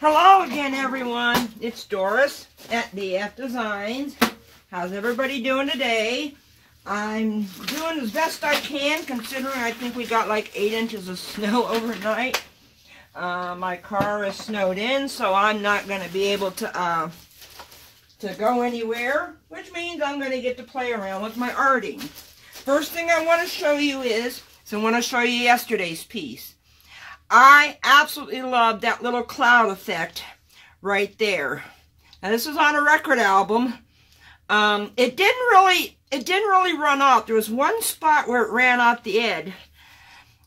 Hello again, everyone. It's Doris at DF Designs. How's everybody doing today? I'm doing as best I can, considering I think we got like 8 inches of snow overnight. My car is snowed in, so I'm not going to be able to go anywhere, which means I'm going to get to play around with my arting. First thing I want to show you is, so I want to show you yesterday's piece. I absolutely love that little cloud effect right there. Now this is on a record album. It didn't really run off. There was one spot where it ran off the edge,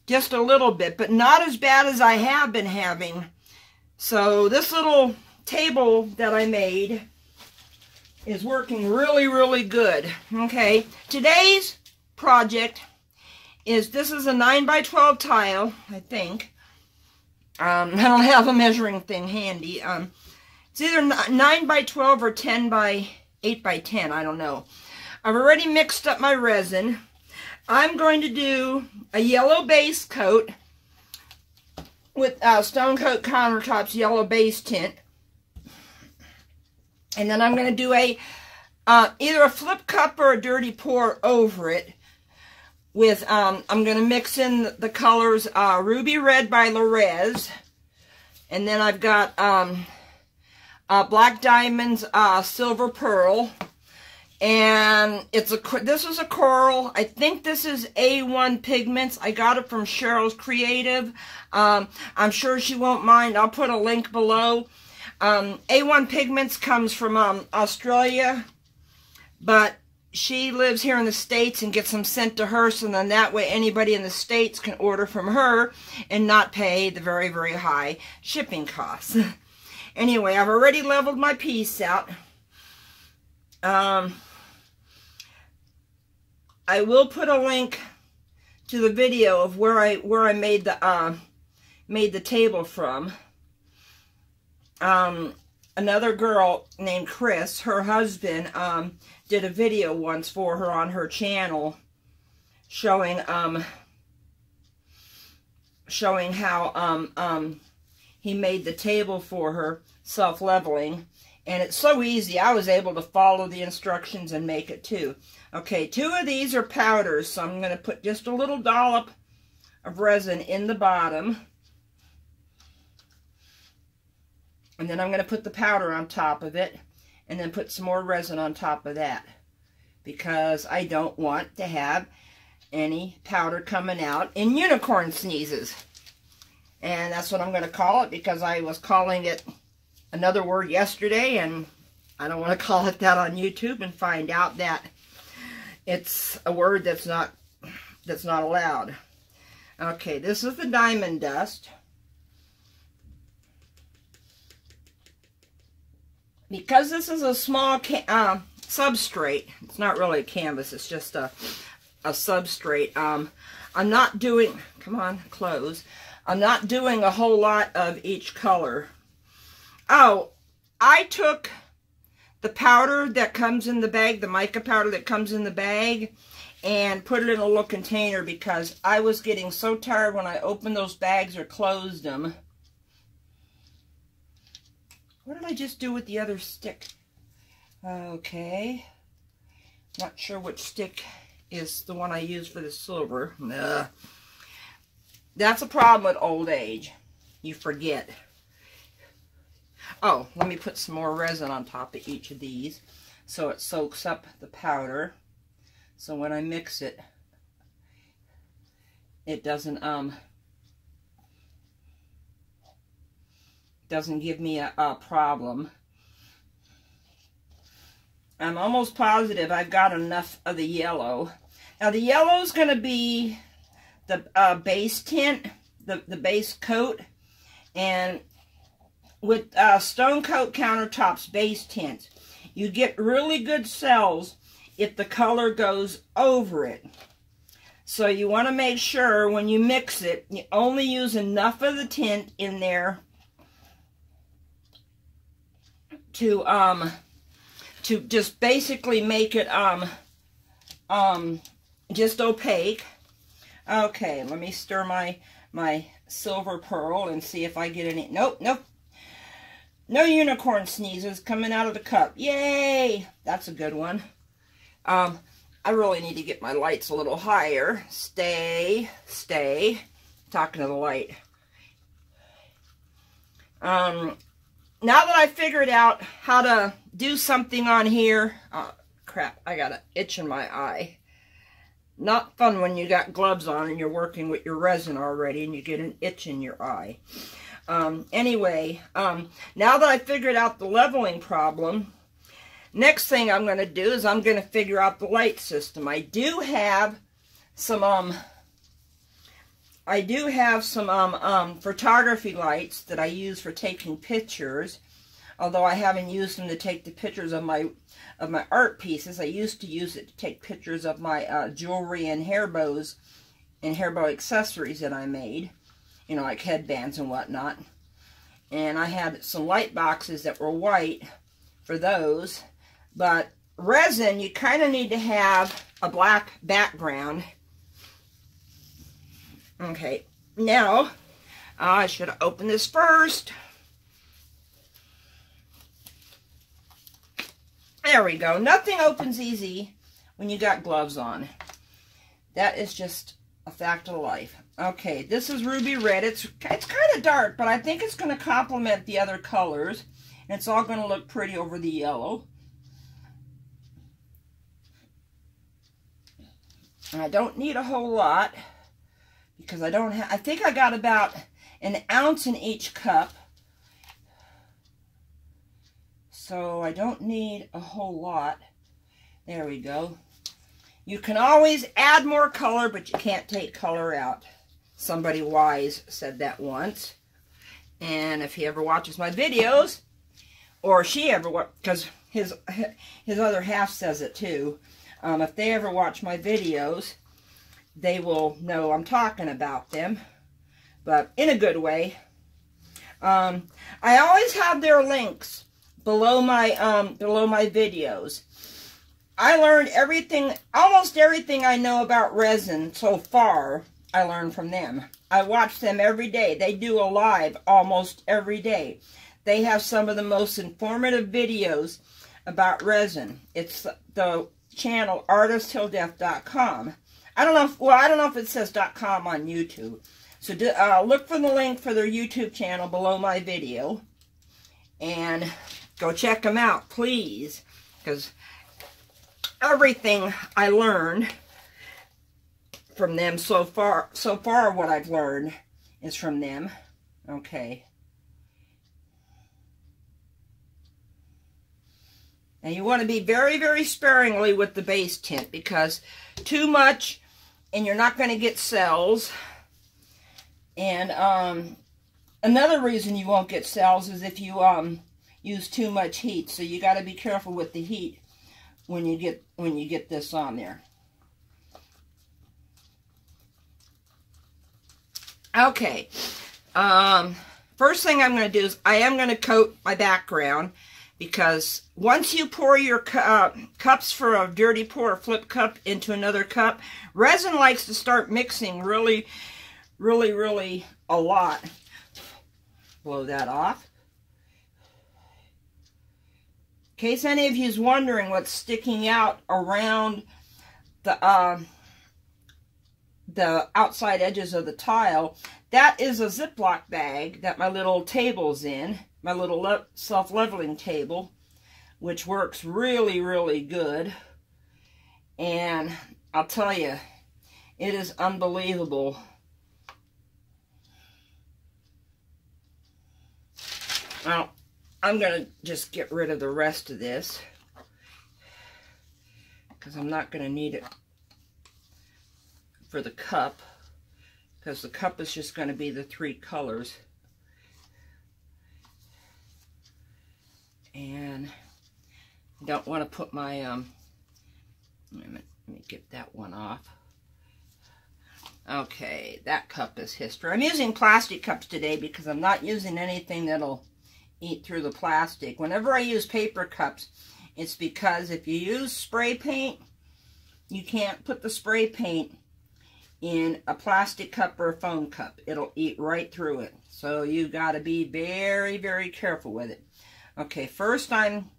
just a little bit, but not as bad as I have been having. So this little table that I made is working really, really good. Okay, today's project is, this is a 9x12 tile, I think. I don't have a measuring thing handy. It's either 9x12 or 10x8x10, I don't know. I've already mixed up my resin. I'm going to do a yellow base coat with Stone Coat Countertops yellow base tint. And then I'm going to do a either a flip cup or a dirty pour over it. With, I'm going to mix in the colors Ruby Red by Resin. And then I've got Black Diamonds Silver Pearl. And this is a coral. I think this is A1 Pigments. I got it from Cheryl's Creative. I'm sure she won't mind. I'll put a link below. A1 Pigments comes from Australia. But she lives here in the States and gets them sent to her, so then that way anybody in the States can order from her and not pay the very, very high shipping costs. Anyway, I've already leveled my piece out. I will put a link to the video of where I made the table from. Another girl named Chris, her husband, did a video once for her on her channel showing how he made the table for her, self-leveling, and it's so easy. I was able to follow the instructions and make it too. Okay, 2 of these are powders, so I'm going to put just a little dollop of resin in the bottom. And then I'm going to put the powder on top of it, and then put some more resin on top of that, because I don't want to have any powder coming out in unicorn sneezes. And that's what I'm going to call it, because I was calling it another word yesterday, and I don't want to call it that on YouTube and find out that it's a word that's not allowed. Okay, this is the diamond dust. Because this is a small substrate, it's not really a canvas, it's just a substrate. I'm not doing, come on, close. I'm not doing a whole lot of each color. Oh, I took the powder that comes in the bag, the mica powder that comes in the bag, and put it in a little container, because I was getting so tired when I opened those bags or closed them. What did I just do with the other stick? Okay. Not sure which stick is the one I use for the silver. That's a problem with old age. You forget. Oh, let me put some more resin on top of each of these so it soaks up the powder. So when I mix it, it doesn't give me a problem. I'm almost positive I've got enough of the yellow. Now the yellow is going to be the base tint, the base coat, and with Stone Coat Countertops base tint, you get really good cells if the color goes over it. So you want to make sure when you mix it, you only use enough of the tint in there to just basically make it just opaque. Okay, let me stir my silver pearl and see if I get any. Nope. No unicorn sneezes coming out of the cup. Yay! That's a good one. I really need to get my lights a little higher. Stay. Talking to the light. Now that I figured out how to do something on here, oh, crap, I got an itch in my eye. Not fun when you got gloves on and you're working with your resin already and you get an itch in your eye. Anyway, now that I figured out the leveling problem, next thing I'm going to do is I'm going to figure out the light system. I do have some photography lights that I use for taking pictures, although I haven't used them to take the pictures of my art pieces. I used to use it to take pictures of my jewelry and hair bows and hair bow accessories that I made, you know, like headbands and whatnot. And I had some light boxes that were white for those, but resin, you kind of need to have a black background. Okay, now, I should have opened this first. There we go. Nothing opens easy when you got gloves on. That is just a fact of life. Okay, this is ruby red. It's kind of dark, but I think it's going to complement the other colors. And it's all going to look pretty over the yellow. And I don't need a whole lot, because I don't have, I think I got about an ounce in each cup. So I don't need a whole lot. There we go. You can always add more color, but you can't take color out. Somebody wise said that once. And if he ever watches my videos, or she ever, because his other half says it too. If they ever watch my videos, they will know I'm talking about them, but in a good way. I always have their links below my videos. I learned everything, almost everything I know about resin so far, I learned from them. I watch them every day. They do a live almost every day. They have some of the most informative videos about resin. It's the channel artisttilldeath.com. I don't know if, well, I don't know if it says .com on YouTube. So look for the link for their YouTube channel below my video. And go check them out, please. Because everything I learned from them so far what I've learned is from them. Okay. Now you want to be very, very sparingly with the base tint, because too much and you're not going to get cells. And another reason you won't get cells is if you use too much heat. So you got to be careful with the heat when you get this on there. Okay. First thing I'm going to do is I am going to coat my background, because once you pour your cups for a dirty pour, a flip cup into another cup, resin likes to start mixing really a lot. Blow that off. In case any of you is wondering what's sticking out around the outside edges of the tile, that is a Ziploc bag that my little table's in, my little self-leveling table, which works really good. And I'll tell you, it is unbelievable. Now, I'm going to just get rid of the rest of this, because I'm not going to need it for the cup, because the cup is just going to be the 3 colors. And I don't want to put my, let me get that one off. Okay, that cup is history. I'm using plastic cups today because I'm not using anything that'll eat through the plastic. Whenever I use paper cups, it's because if you use spray paint, you can't put the spray paint in a plastic cup or a foam cup. It'll eat right through it. So you got to be very careful with it. Okay, first I'm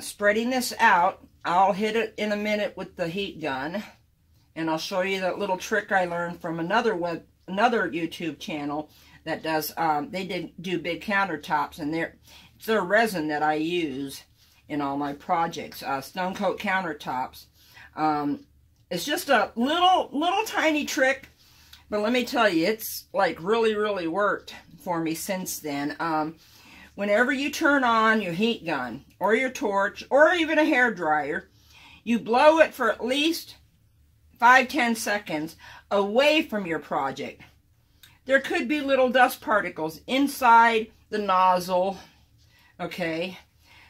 spreading this out. I'll hit it in a minute with the heat gun, and I'll show you that little trick I learned from another YouTube channel that does, they do big countertops, and it's their resin that I use in all my projects, Stone Coat countertops. It's just a little tiny trick, but let me tell you, it's like really worked for me since then. Whenever you turn on your heat gun or your torch or even a hair dryer, you blow it for at least 5-10 seconds away from your project. There could be little dust particles inside the nozzle, okay?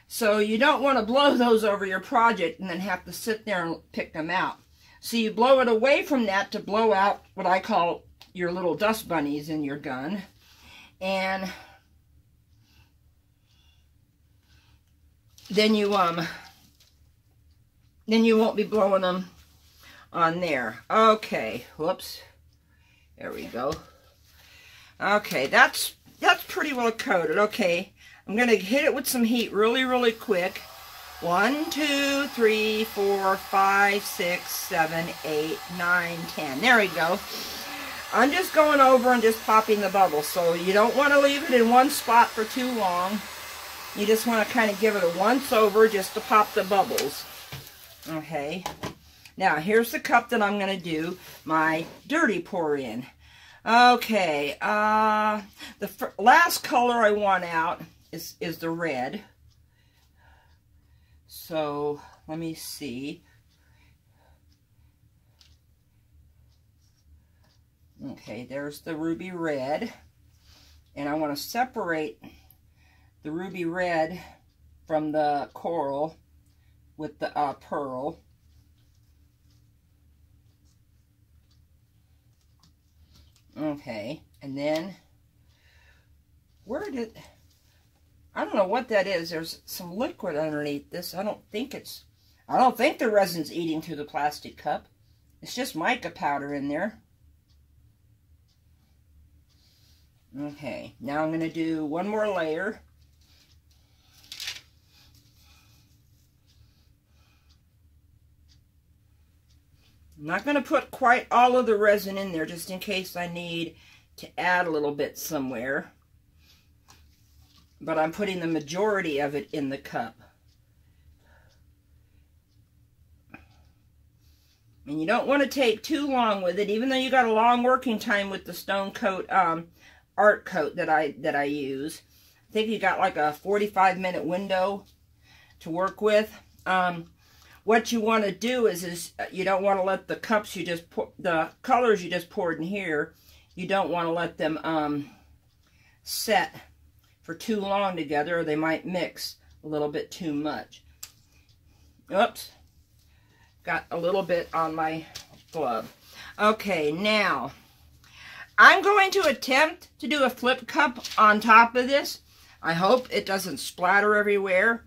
So you don't want to blow those over your project and then have to sit there and pick them out. So you blow it away from that to blow out what I call your little dust bunnies in your gun. And then you won't be blowing them on there. Okay, whoops. There we go. Okay, that's pretty well coated. Okay, I'm going to hit it with some heat really quick. 1, 2, 3, 4, 5, 6, 7, 8, 9, 10. There we go. I'm just going over and just popping the bubbles. So you don't want to leave it in one spot for too long. You just want to kind of give it a once over just to pop the bubbles. Okay. Now, here's the cup that I'm going to do my dirty pour in. Okay. The last color I want out is the red. So, let me see. Okay, there's the ruby red. And I want to separate the ruby red from the coral with the pearl. Okay, and then I don't know what that is. There's some liquid underneath this. I don't think the resin's eating through the plastic cup. It's just mica powder in there. Okay, now I'm going to do one more layer. I'm not going to put quite all of the resin in there just in case I need to add a little bit somewhere. But I'm putting the majority of it in the cup. And you don't want to take too long with it, even though you got a long working time with the Stone Coat art coat that I use. I think you got like a 45-minute window to work with. What you want to do is you don't want to let the cups the colors you just poured in here, you don't want to let them set for too long together, or they might mix a little bit too much. Oops, got a little bit on my glove. Okay, now I'm going to attempt to do a flip cup on top of this. I hope it doesn't splatter everywhere.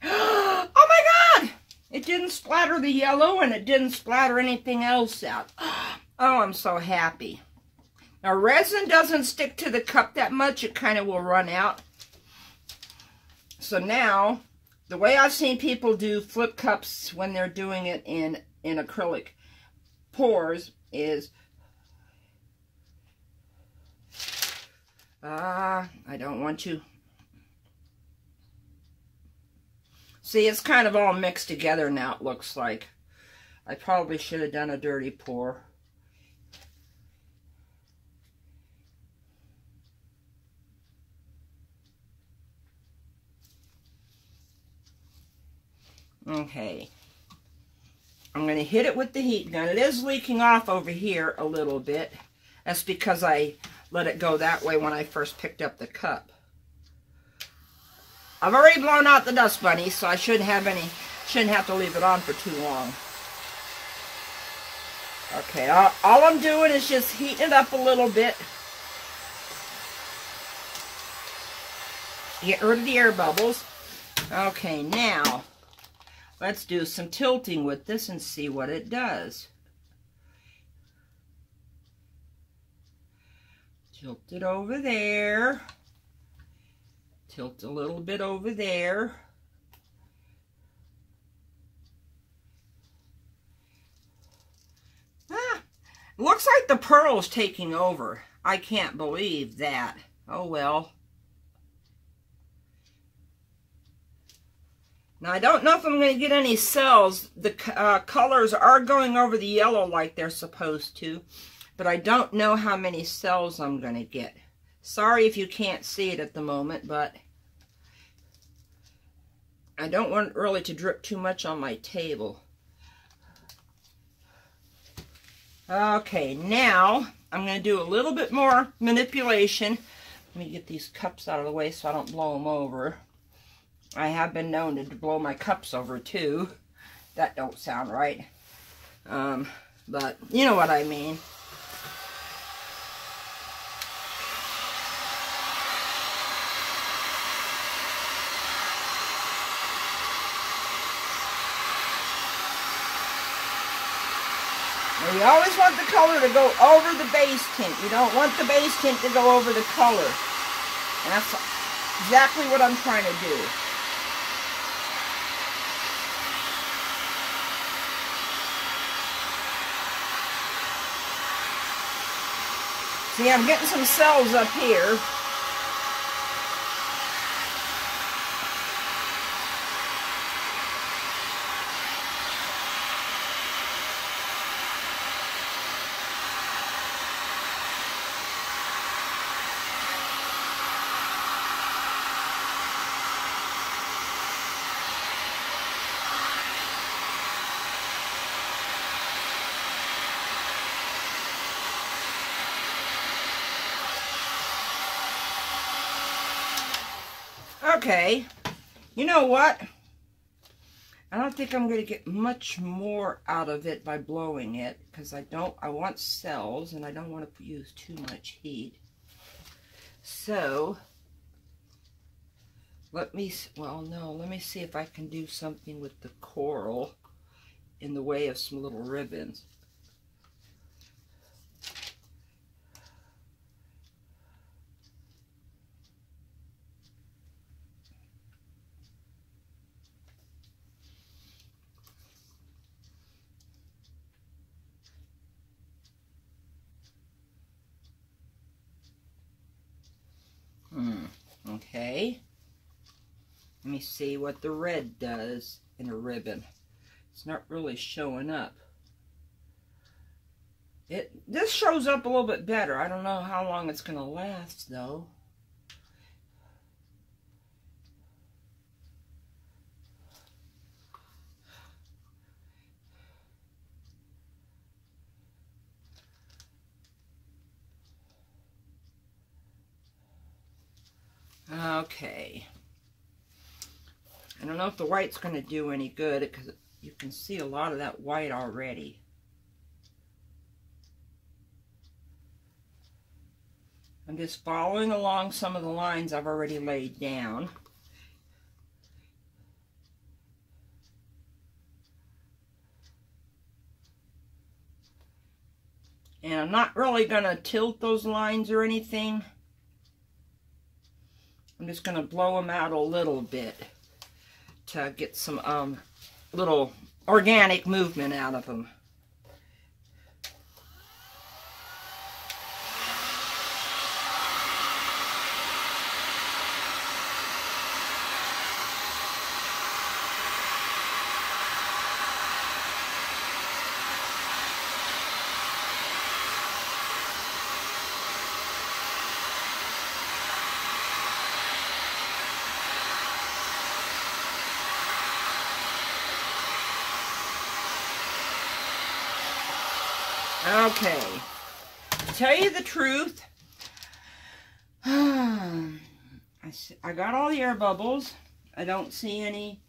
Oh my God! It didn't splatter the yellow, and it didn't splatter anything else out. Oh, I'm so happy. Now, resin doesn't stick to the cup that much. It kind of will run out. So now, the way I've seen people do flip cups when they're doing it in acrylic pours is, I don't want to. See, it's kind of all mixed together now, it looks like. I probably should have done a dirty pour. Okay, I'm going to hit it with the heat gun. It is leaking off over here a little bit. That's because I let it go that way when I first picked up the cup. I've already blown out the dust bunny, so I shouldn't have to leave it on for too long. Okay, all I'm doing is just heating it up a little bit. Get rid of the air bubbles. Okay, now let's do some tilting with this and see what it does. Tilt it over there. Tilt a little bit over there. Looks like the pearl's taking over. I can't believe that. Oh well. Now I don't know if I'm going to get any cells. The colors are going over the yellow like they're supposed to, but I don't know how many cells I'm going to get. Sorry if you can't see it at the moment, but I don't want it really to drip too much on my table. Okay, now I'm going to do a little bit more manipulation. Let me get these cups out of the way so I don't blow them over. I have been known to blow my cups over too. That don't sound right. But you know what I mean. Now you always want the color to go over the base tint. You don't want the base tint to go over the color. And that's exactly what I'm trying to do. See, I'm getting some cells up here. Okay, you know what? I don't think I'm going to get much more out of it by blowing it, because I want cells and I don't want to use too much heat. So, let me see if I can do something with the coral in the way of some little ribbons. Okay, let me see what the red does in a ribbon. It's not really showing up. This shows up a little bit better. I don't know how long it's going to last though. Okay. I don't know if the white's going to do any good because you can see a lot of that white already. I'm just following along some of the lines I've already laid down. And I'm not really going to tilt those lines or anything. I'm just going to blow them out a little bit to get some little organic movement out of them. Okay, to tell you the truth, I got all the air bubbles. I don't see any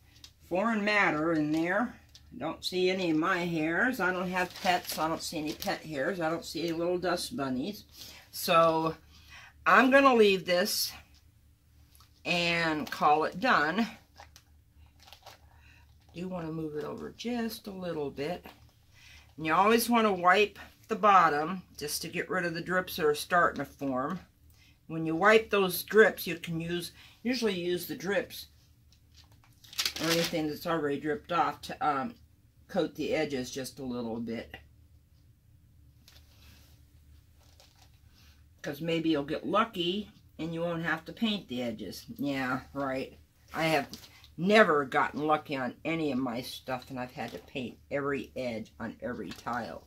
foreign matter in there. I don't see any of my hairs. I don't have pets, so I don't see any pet hairs. I don't see any little dust bunnies. So I'm going to leave this and call it done. I do want to move it over just a little bit. And you always want to wipe the bottom just to get rid of the drips that are starting to form. when you wipe those drips, you can usually use the drips or anything that's already dripped off to coat the edges just a little bit. Because maybe you'll get lucky and you won't have to paint the edges. Yeah, right. I have never gotten lucky on any of my stuff, and I've had to paint every edge on every tile.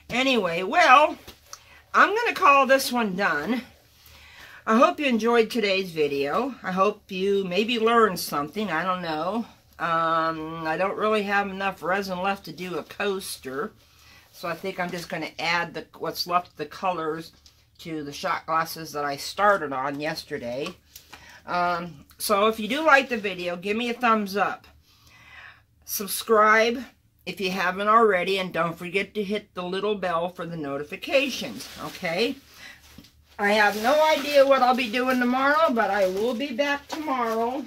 Anyway, well, I'm going to call this one done. I hope you enjoyed today's video. I hope you maybe learned something. I don't know. I don't really have enough resin left to do a coaster. So I think I'm just going to add what's left of the colors to the shot glasses that I started on yesterday. So if you do like the video, give me a thumbs up. Subscribe if you haven't already, and don't forget to hit the little bell for the notifications, okay? I have no idea what I'll be doing tomorrow, but I will be back tomorrow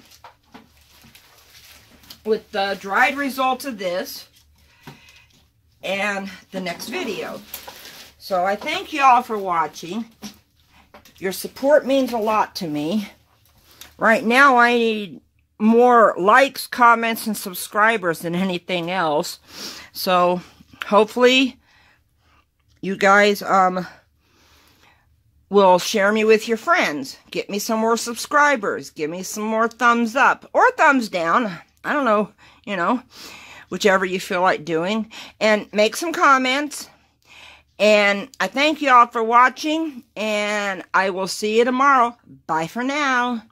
with the dried results of this and the next video. So I thank you all for watching. Your support means a lot to me. Right now I need more likes, comments, and subscribers than anything else. So hopefully you guys will share me with your friends. Get me some more subscribers. Give me some more thumbs up or thumbs down. I don't know, you know, whichever you feel like doing. And make some comments. And I thank you all for watching, and I will see you tomorrow. Bye for now.